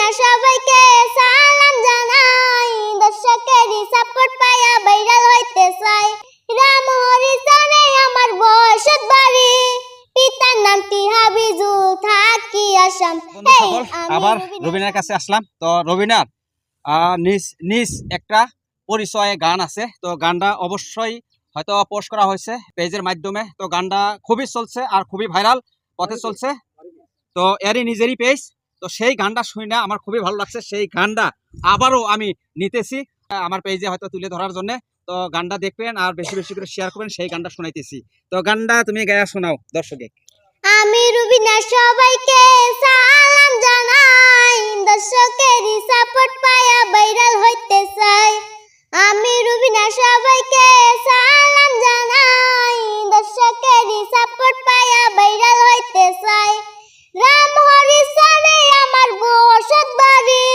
রুবিনা সবাইকে সালাম জানাই, দর্শকেরই সাপোর্ট পায়া ভাইরাল হইতে চাই। রামহরি জানে আমার বসত বাড়ি, পিতার নামটি হাবিজুল, থাকি আসাম। আবার রবিনার কাছে আসলাম। তো রবিনার নিজ একটা পরিচয়ে গান আছে, তো গানটা অবশ্যই হয়তো পোস্ট করা হয়েছে পেজের মাধ্যমে। তো গানটা খুবই চলছে আর খুবই ভাইরাল পথে চলছে, তো এরই নিজেরই পেজ। তো সেই গানটা শুনে আমার খুবই ভালো লাগছে, সেই গানটা আবারও আমি নিতেছি আমার পেজে হয়তো তুলে ধরার জন্য। তো গানটা দেখবেন আর বেশি বেশি করে শেয়ার করবেন, সেই গানটা শোনাইতেছি। তো গানটা তুমি গায়া শোনাও দর্শকে। আমি রুবিনা সবাইকে সালাম জানাই, দর্শকেরই সাপোর্ট পায়া ভাইরাল হইতে চাই। আমি রুবিনা সবাইকে সালাম জানাই, দর্শকেরই সাপোর্ট পায়া ভাইরাল হইতে চাই। রামহরি জানে আমার বসত বাড়ি,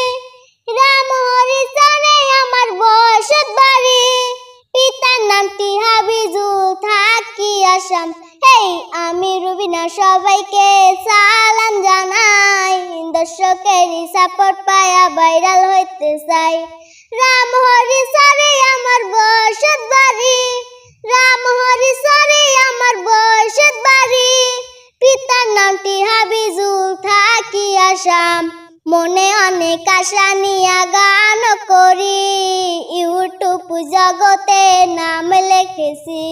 রামহরি জানে আমার বসত বাড়ি, পিতার নামটি হাবিজুল, থাকি আসাম। আমি রুবিনা সবাইকে সালাম জানাই, দর্শকেরই সাপোর্ট পায়া ভাইরাল হইতে চাই। রামহরি সারে আমার বসত বাড়ি, রামহরি সারে আমার বসত বাড়ি, পিতার নামটি হাবিজুল, থাকি আসাম। মনে অনেক আশা নিয়া গান করি, ইউটিউব জগতে নাম লিখেছি।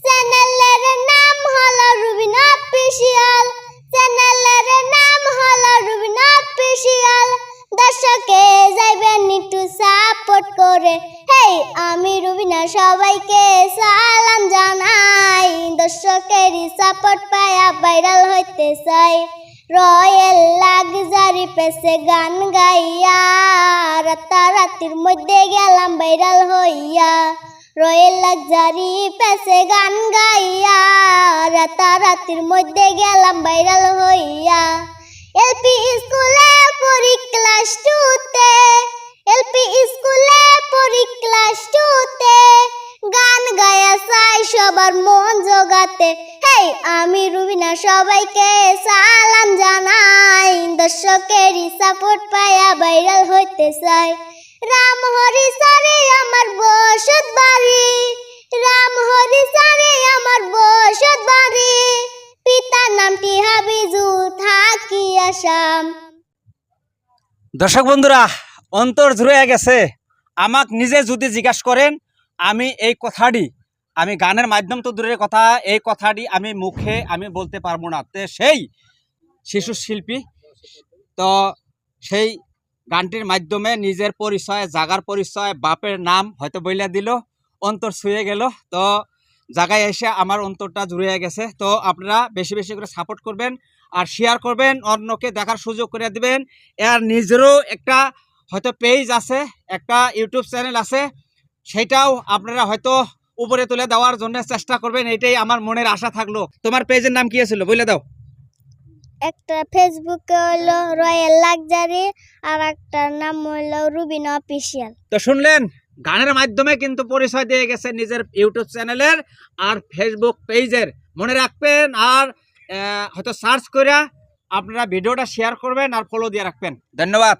চ্যানেলের নাম হলো রুবিনা অফিসিয়াল, চ্যানেলের নাম হলো রুবিনা অফিসিয়াল। দর্শকে যাইবেন একটু সাপোর্ট করে। আমি রুবিনা সবাইকে সালাম জানাই, দর্শকেরই সাপোর্ট পায়া ভাইরাল হইতে চাই। রয়েল লাক্সারি পেছে গান গাইয়া, রাতারাতির মধ্যে গেলাম ভাইরাল হইয়া। রয়েল লাক্সারি পেছে গান গাইয়া, রাতারাতির মধ্যে গেলাম ভাইরাল হইয়া। এলপি স্কুলে পড়ি ক্লাস 2তে, এলপি স্কুলে পড়ি ক্লাস 2তে, গান গায়া চাই সবার মন জোগাতে। আমি রুবিনা সবাইকে সালাম জানাই, দর্শকেরই সাপোর্ট পায়া ভাইরাল হইতে চাই। রামহরি সারে আমার বসত বাড়ি, রামহরি সারে আমার বসত বাড়ি, পিতার নামটি হাবিজুল, থাকি আসাম। দর্শক বন্ধুরা, অন্তর জুড়ে গেছে। আমাকে নিজে যদি জিজ্ঞাসা করেন, আমি এই কথাটি, আমি গানের মাধ্যম তো দূরের কথা, এই কথাটি আমি মুখে আমি বলতে পারবো না। তো সেই শিশু শিল্পী, তো সেই গানটির মাধ্যমে নিজের পরিচয়, জাগার পরিচয়, বাপের নাম হয়তো বইলা দিল, অন্তর ছুঁয়ে গেল। তো জায়গায় এসে আমার অন্তরটা জুড়ে গেছে। তো আপনারা বেশি বেশি করে সাপোর্ট করবেন আর শেয়ার করবেন, অন্যকে দেখার সুযোগ করে দিবেন। এর নিজেরও একটা হয়তো পেজ আছে, একটা ইউটিউব চ্যানেল আছে, সেটাও আপনারা হয়তো উপরে তুলে দেওয়ার জন্য চেষ্টা করবেন, এটাই আমার মনের আশা থাকলো। তোমার পেজের নাম কি ছিল বলে দাও। একটা ফেসবুকে হলো রয়েল লাক্সারি, আর একটার নাম হলো রুবিনা অফিসিয়াল। তো শুনলেন, গানের মাধ্যমে কিন্তু পরিচয় দিয়ে গেছে নিজের ইউটিউব চ্যানেলের আর ফেসবুক পেজের। মনে রাখবেন আর হয়তো সার্চ করে আপনারা ভিডিওটা শেয়ার করবেন আর ফলো দিয়ে রাখবেন। ধন্যবাদ।